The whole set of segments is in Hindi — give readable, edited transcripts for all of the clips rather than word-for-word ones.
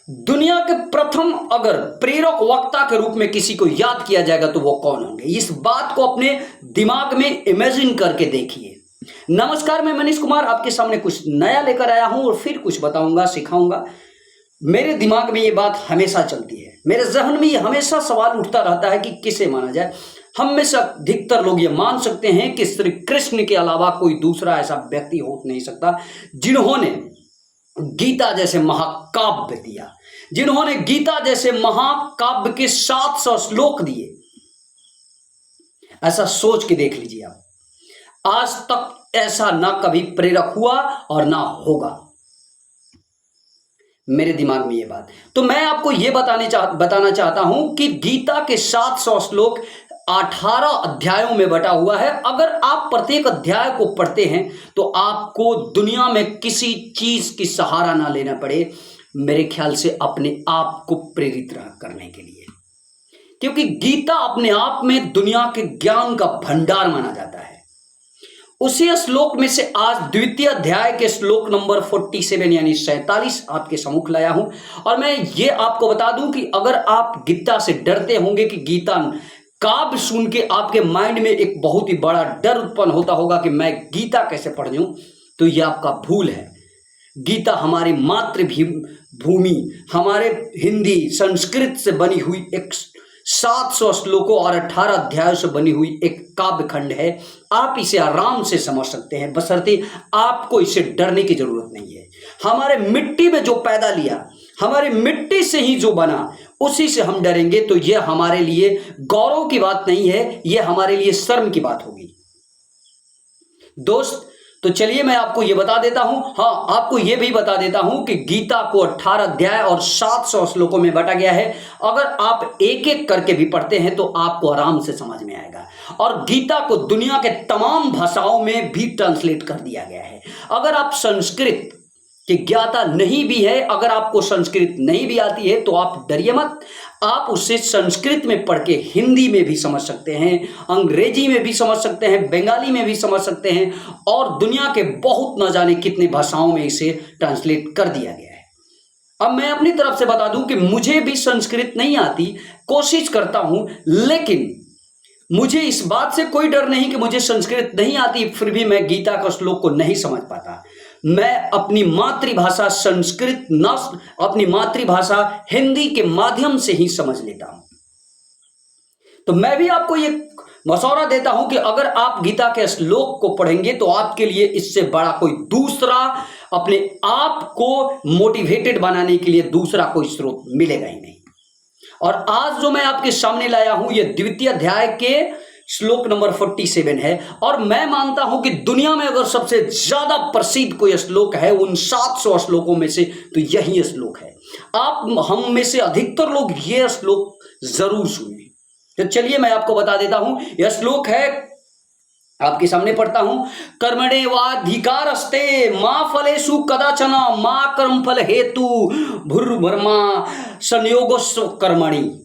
दुनिया के प्रथम अगर प्रेरक वक्ता के रूप में किसी को याद किया जाएगा तो वो कौन होंगे? इस बात को अपने दिमाग में इमेजिन करके देखिए। नमस्कार, मैं मनीष कुमार आपके सामने कुछ नया लेकर आया हूं और फिर कुछ बताऊंगा, सिखाऊंगा। मेरे दिमाग में ये बात हमेशा चलती है, मेरे जहन में ये हमेशा सवाल उठता रहता है कि किसे माना जाए। हम में से अधिकतर लोग ये मान सकते हैं कि श्री कृष्ण के अलावा कोई दूसरा ऐसा व्यक्ति हो नहीं सकता जिन्होंने गीता जैसे महाकाव्य दिया, जिन्होंने गीता जैसे महाकाव्य के 700 श्लोक दिए। ऐसा सोच के देख लीजिए आप, आज तक ऐसा ना कभी प्रेरक हुआ और ना होगा। मेरे दिमाग में ये बात, तो मैं आपको ये बताना चाहता हूं कि गीता के 700 श्लोक 18 अध्यायों में बटा हुआ है। अगर आप प्रत्येक अध्याय को पढ़ते हैं तो आपको दुनिया में किसी चीज की सहारा ना लेना पड़े, मेरे ख्याल से अपने आप को प्रेरित करने के लिए, क्योंकि गीता अपने आप में दुनिया के ज्ञान का भंडार माना जाता है। उसी श्लोक में से आज द्वितीय अध्याय के श्लोक नंबर 47 यानी 47 आपके सम्मुख लाया हूं। और मैं ये आपको बता दूं कि अगर आप गीता से डरते होंगे कि गीता काव्य सुन के आपके माइंड में एक बहुत ही बड़ा डर उत्पन्न होता होगा कि मैं गीता कैसे पढ़ लूं, तो यह आपका भूल है। गीता हमारी मातृभूमि, हमारे हिंदी संस्कृत से बनी हुई एक 700 श्लोकों और 18 अध्यायों से बनी हुई एक काव्य खंड है। आप इसे आराम से समझ सकते हैं, बशर्ते आपको इसे डरने की जरूरत नहीं है। हमारे मिट्टी में जो पैदा लिया, हमारी मिट्टी से ही जो बना, उसी से हम डरेंगे तो यह हमारे लिए गौरव की बात नहीं है, यह हमारे लिए शर्म की बात होगी। दोस्त, तो चलिए मैं आपको यह बता देता हूं, हाँ आपको यह भी बता देता हूं कि गीता को 18 अध्याय और 700 श्लोकों में बांटा गया है। अगर आप एक एक करके भी पढ़ते हैं तो आपको आराम से समझ में आएगा। और गीता को दुनिया के तमाम भाषाओं में भी ट्रांसलेट कर दिया गया है। अगर आप संस्कृत कि ज्ञाता नहीं भी है, अगर आपको संस्कृत नहीं भी आती है तो आप डरिए मत, आप उसे संस्कृत में पढ़ के हिंदी में भी समझ सकते हैं, अंग्रेजी में भी समझ सकते हैं, बंगाली में भी समझ सकते हैं और दुनिया के बहुत न जाने कितने भाषाओं में इसे ट्रांसलेट कर दिया गया है। अब मैं अपनी तरफ से बता दूं कि मुझे भी संस्कृत नहीं आती, कोशिश करता हूं, लेकिन मुझे इस बात से कोई डर नहीं कि मुझे संस्कृत नहीं आती, फिर भी मैं गीता का श्लोक को नहीं समझ पाता। मैं अपनी मातृभाषा संस्कृत न, अपनी मातृभाषा हिंदी के माध्यम से ही समझ लेता हूं। तो मैं भी आपको ये मशवरा देता हूं कि अगर आप गीता के श्लोक को पढ़ेंगे तो आपके लिए इससे बड़ा कोई दूसरा, अपने आप को मोटिवेटेड बनाने के लिए दूसरा कोई स्रोत मिलेगा ही नहीं। और आज जो मैं आपके सामने लाया हूं यह द्वितीय अध्याय के श्लोक नंबर 47 है। और मैं मानता हूं कि दुनिया में अगर सबसे ज्यादा प्रसिद्ध कोई श्लोक है उन 700 श्लोकों में से तो यही श्लोक है। आप हम में से अधिकतर लोग यह श्लोक जरूर सुने। तो चलिए मैं आपको बता देता हूं, यह श्लोक है, आपके सामने पढ़ता हूं। कर्मण्येवाधिकारस्ते मा फलेषु कदाचन मा कर्मफल हेतु भूर्भुवस्सुमा संयोगस्व कर्मणि।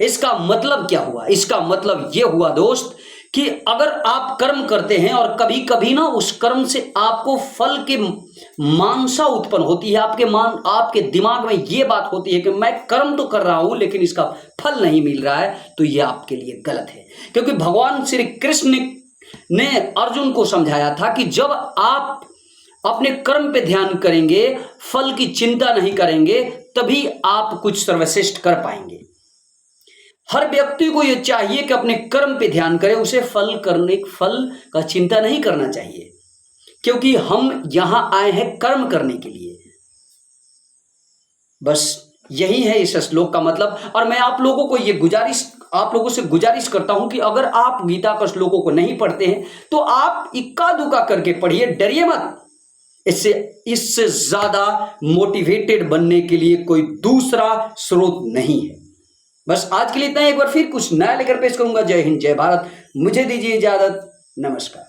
इसका मतलब क्या हुआ? इसका मतलब यह हुआ दोस्त कि अगर आप कर्म करते हैं और कभी कभी ना उस कर्म से आपको फल की मानसा उत्पन्न होती है, आपके दिमाग में यह बात होती है कि मैं कर्म तो कर रहा हूं लेकिन इसका फल नहीं मिल रहा है, तो यह आपके लिए गलत है। क्योंकि भगवान श्री कृष्ण ने अर्जुन को समझाया था कि जब आप अपने कर्म पे ध्यान करेंगे, फल की चिंता नहीं करेंगे, तभी आप कुछ सर्वश्रेष्ठ कर पाएंगे। हर व्यक्ति को यह चाहिए कि अपने कर्म पे ध्यान करे, उसे फल का चिंता नहीं करना चाहिए, क्योंकि हम यहां आए हैं कर्म करने के लिए। बस यही है इस श्लोक का मतलब। और मैं आप लोगों से गुजारिश करता हूं कि अगर आप गीता का श्लोकों को नहीं पढ़ते हैं तो आप इक्का दुक्का करके पढ़िए, डरिए मत। इससे ज्यादा मोटिवेटेड बनने के लिए कोई दूसरा स्रोत नहीं है। बस आज के लिए इतना ही। एक बार फिर कुछ नया लेकर पेश करूंगा। जय हिंद, जय भारत। मुझे दीजिए इजाजत। नमस्कार।